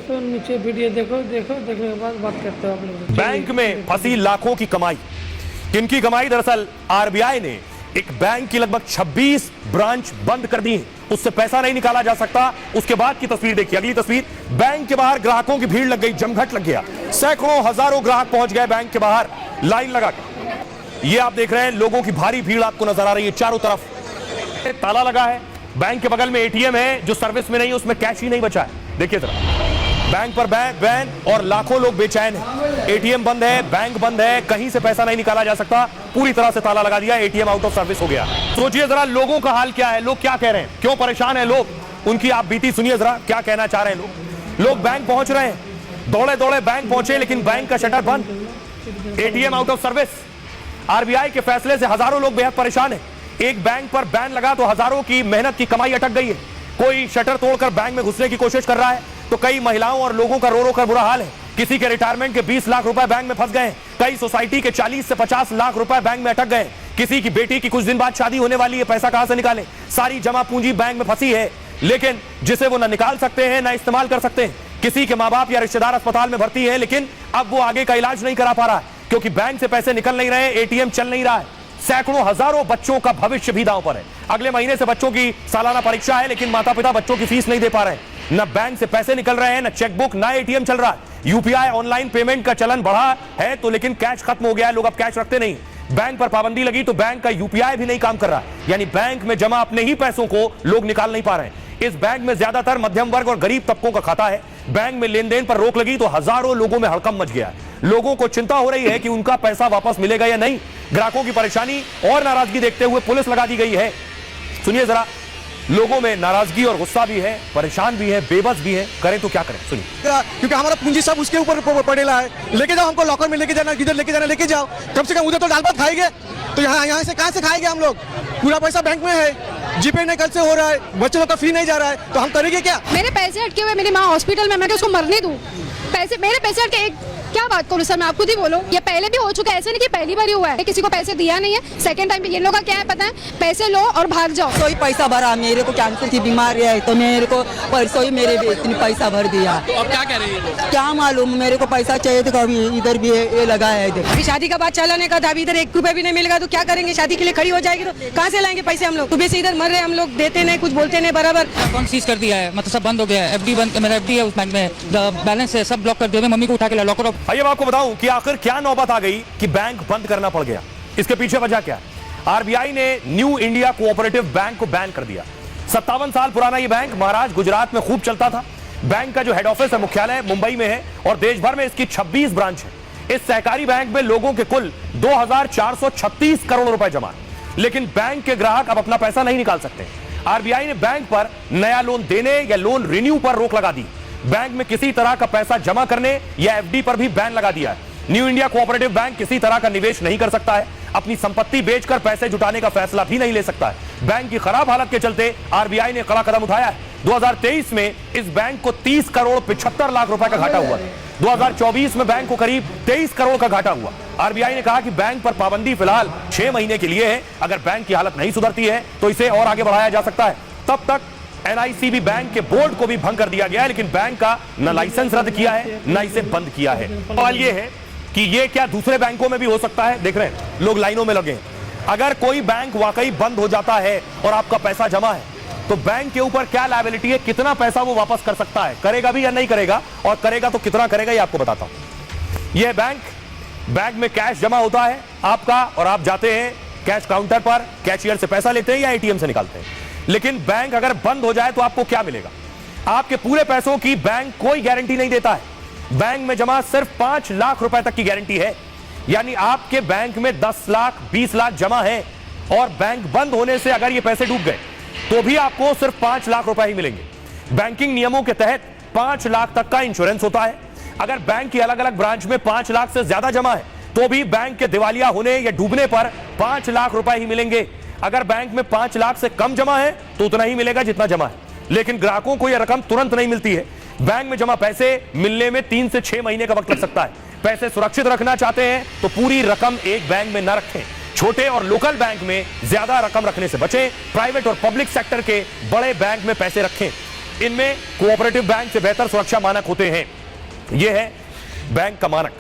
दोस्तों नीचे वीडियो देखो देखने के बाद बात करते हो आप लोग। बैंक में फंसी लाखों की कमाई। किनकी कमाई? दरअसल आरबीआई ने एक बैंक की लगभग 26 ब्रांच बंद कर दी है, उससे पैसा नहीं निकाला जा सकता। उसके बाद की तस्वीर देखिए, अगली तस्वीर। बैंक के बाहर ग्राहकों की भीड़ लग गई, जमघट लग गया, सैकड़ों हजारों ग्राहक पहुंच गए बैंक के बाहर लाइन लगाकर। ये आप देख रहे हैं, लोगों की भारी भीड़ आपको नजर आ रही है चारों तरफ। ताला लगा है, बैंक के बगल में एटीएम है जो सर्विस में नहीं है, उसमें कैश ही नहीं बचा है। देखिए जरा, बैंक पर बैन और लाखों लोग बेचैन हैं। एटीएम बंद है, बैंक बंद है, कहीं से पैसा नहीं निकाला जा सकता, पूरी तरह से ताला लगा दिया, एटीएम आउट ऑफ सर्विस हो गया। सोचिए जरा लोगों का हाल क्या है, लोग क्या कह रहे हैं, क्यों परेशान है लोग, उनकी आप बीती सुनिए जरा, क्या कहना चाह रहे हैं लोग। लोग बैंक पहुंच रहे हैं, दौड़े दौड़े बैंक पहुंचे, लेकिन बैंक का शटर बंद, ATM out of service. RBI के फैसले से हजारों लोग बेहद परेशान है। एक बैंक पर बैन लगा तो हजारों की मेहनत की कमाई अटक गई है। कोई शटर तोड़कर बैंक में घुसने की कोशिश कर रहा है, तो कई महिलाओं और लोगों का रो रो कर बुरा हाल है। किसी के रिटायरमेंट के 20 लाख रुपए बैंक में फंस गए, कई सोसाइटी के 40 से 50 लाख रुपए बैंक में अटक गए। किसी की बेटी की कुछ दिन बाद शादी होने वाली है, पैसा कहां से निकाले, सारी जमा पूंजी बैंक में फंसी है, लेकिन जिसे वो ना निकाल सकते हैं ना इस्तेमाल कर सकते हैं। किसी के माँ बाप या रिश्तेदार अस्पताल में भर्ती है, लेकिन अब वो आगे का इलाज नहीं करा पा रहा है, क्योंकि बैंक से पैसे निकल नहीं रहे, एटीएम चल नहीं रहा है। सैकड़ों हजारों बच्चों का भविष्य भी दांव पर है। अगले महीने से बच्चों की सालाना परीक्षा है, लेकिन माता पिता बच्चों की फीस नहीं दे पा रहे हैं। न बैंक से पैसे निकल रहे हैं, न चेकबुक, न एटीएम चल रहा है। यूपीआई ऑनलाइन पेमेंट का चलन बढ़ा है, तो लेकिन कैश खत्म हो गया है, लोग अब कैश रखते नहीं। बैंक पर पाबंदी लगी तो बैंक का यूपीआई भी नहीं काम कर रहा, यानी बैंक में जमा अपने ही पैसों को लोग निकाल नहीं पा रहे हैं। इस बैंक में ज्यादातर मध्यम वर्ग और गरीब तबकों का खाता है। बैंक में लेन देन पर रोक लगी तो हजारों लोगों में हड़कंप मच गया है। लोगों को चिंता हो रही है कि उनका पैसा वापस मिलेगा या नहीं। ग्राहकों की परेशानी और नाराजगी देखते हुए पुलिस लगा दी गई है। सुनिए जरा, लोगों में नाराजगी और गुस्सा भी है, परेशान भी है, बेबस भी है, करें तो क्या करें, सुनिए। क्योंकि हमारा पूंजी सब उसके ऊपर पड़ेला है। लेके जाओ, हमको लॉकर में लेके जाना, किधर लेके जाना लेके जाओ, कम से कम उधर तो दाल भात खाएंगे, तो यहाँ से कहाँ से खाएंगे हम लोग। पूरा पैसा बैंक में है, जीपे नहीं कल से हो रहा है, बच्चों लोग का फी नहीं जा रहा है, तो हम करेंगे क्या। मेरे पैसे अटके हुए, मेरी माँ हॉस्पिटल में, मैं उसको मरने दूं? पैसे मेरे पैसे अटके, एक क्या बात करूं सर, मैं आपको ही बोलूं, ये पहले भी हो चुका है, ऐसे नहीं कि पहली बार ही हुआ है। किसी को पैसे दिया नहीं है, सेकंड टाइम पे ये लोग का क्या है पता है, पैसे लो और भाग जाओ। परसों ही पैसा भरा, मेरे को कैंसर की बीमारी है, तो मेरे को परसों ही मेरे इतनी पैसा भर दिया। तो अब क्या कह रही है? क्या मालूम, मेरे को पैसा चाहिए तो कभी इधर भी ये लगा है। अभी शादी का बात चलाने का था, अभी इधर 1 रुपए भी नहीं मिलेगा तो क्या करेंगे। शादी के लिए खड़ी हो जाएगी तो कहाँ से लाएंगे पैसे हम लोग। सुबह से इधर मर रहे हम लोग, देते नहीं, कुछ बोलते नहीं बराबर। अकाउंट सीज कर दिया है, मतलब सब बंद हो गया है। एफडी बंद, मेरा एफडी है उस बैंक में, बैलेंस है सब ब्लॉक कर दिया। मम्मी को उठा के लॉकर ऑफ। आइए मैं आपको बताऊं कि आखिर क्या नौबत आ गई कि बैंक बंद करना पड़ गया। इसके पीछे वजह क्या है? आरबीआई ने न्यू इंडिया कोऑपरेटिव बैंक को बैन कर दिया। 57 साल पुराना ये बैंक महाराज गुजरात में खूब चलता था। बैंक का जो हेड ऑफिस है, मुख्यालय मुंबई में है, और देश भर में इसकी 26 ब्रांच है। इस सहकारी बैंक में लोगों के कुल 2436 करोड़ रुपए जमा, लेकिन बैंक के ग्राहक अब अपना पैसा नहीं निकाल सकते। आरबीआई ने बैंक पर नया लोन देने या लोन रिन्यू पर रोक लगा दी। बैंक में किसी तरह का पैसा जमा करने या एफडी पर भी बैन लगा दिया है। न्यू इंडिया कोऑपरेटिव बैंक किसी तरह का निवेश नहीं कर सकता है, अपनी संपत्ति बेचकर पैसे जुटाने का फैसला भी नहीं ले सकता है। बैंक की खराब हालत के चलते आरबीआई ने कड़ा कदम उठाया है। 2023 में इस बैंक को 30 करोड़ 75 लाख रुपए का घाटा हुआ। 2024 में बैंक को करीब 23 करोड़ का घाटा हुआ। आरबीआई ने कहा कि बैंक पर पाबंदी फिलहाल 6 महीने के लिए है। अगर बैंक की हालत नहीं सुधरती है तो इसे और आगे बढ़ाया जा सकता है। तब तक एनआईसीबी बैंक के बोर्ड को भी भंग कर दिया गया है, लेकिन बैंक का न लाइसेंस रद्द किया है न इसे बंद किया है। सवाल यह है कि ये क्या दूसरे बैंकों में भी हो सकता है? देख रहे हैं लोग लाइनों में लगे। अगर कोई बैंक वाकई बंद हो जाता है और आपका पैसा जमा है, तो बैंक के ऊपर क्या लायबिलिटी है, कितना पैसा वो वापस कर सकता है, करेगा भी या नहीं करेगा, और करेगा तो कितना करेगा, ये आपको बताता हूं। यह बैंक में कैश जमा होता है आपका, और आप जाते हैं कैश काउंटर पर, कैशियर से पैसा लेते हैं या एटीएम से निकालते हैं। लेकिन बैंक अगर बंद हो जाए तो आपको क्या मिलेगा? आपके पूरे पैसों की बैंक कोई गारंटी नहीं देता है। बैंक में जमा सिर्फ 5 लाख रुपए तक की गारंटी है, यानी आपके बैंक में 10 लाख 20 लाख जमा है, और बैंक बंद होने से अगर ये पैसे डूब गए तो भी आपको सिर्फ 5 लाख रुपए ही मिलेंगे। बैंकिंग नियमों के तहत 5 लाख तक का इंश्योरेंस होता है। अगर बैंक की अलग अलग ब्रांच में 5 लाख से ज्यादा जमा है तो भी बैंक के दिवालिया होने या डूबने पर 5 लाख रुपए ही मिलेंगे। अगर बैंक में 5 लाख से कम जमा है तो उतना ही मिलेगा जितना जमा है, लेकिन ग्राहकों को यह रकम तुरंत नहीं मिलती है। बैंक में जमा पैसे मिलने में 3 से 6 महीने का वक्त लग सकता है। पैसे सुरक्षित रखना चाहते हैं तो पूरी रकम एक बैंक में न रखें। छोटे और लोकल बैंक में ज्यादा रकम रखने से बचें। प्राइवेट और पब्लिक सेक्टर के बड़े बैंक में पैसे रखें। इनमें कोऑपरेटिव बैंक से बेहतर सुरक्षा मानक होते हैं। यह है बैंक का मानक।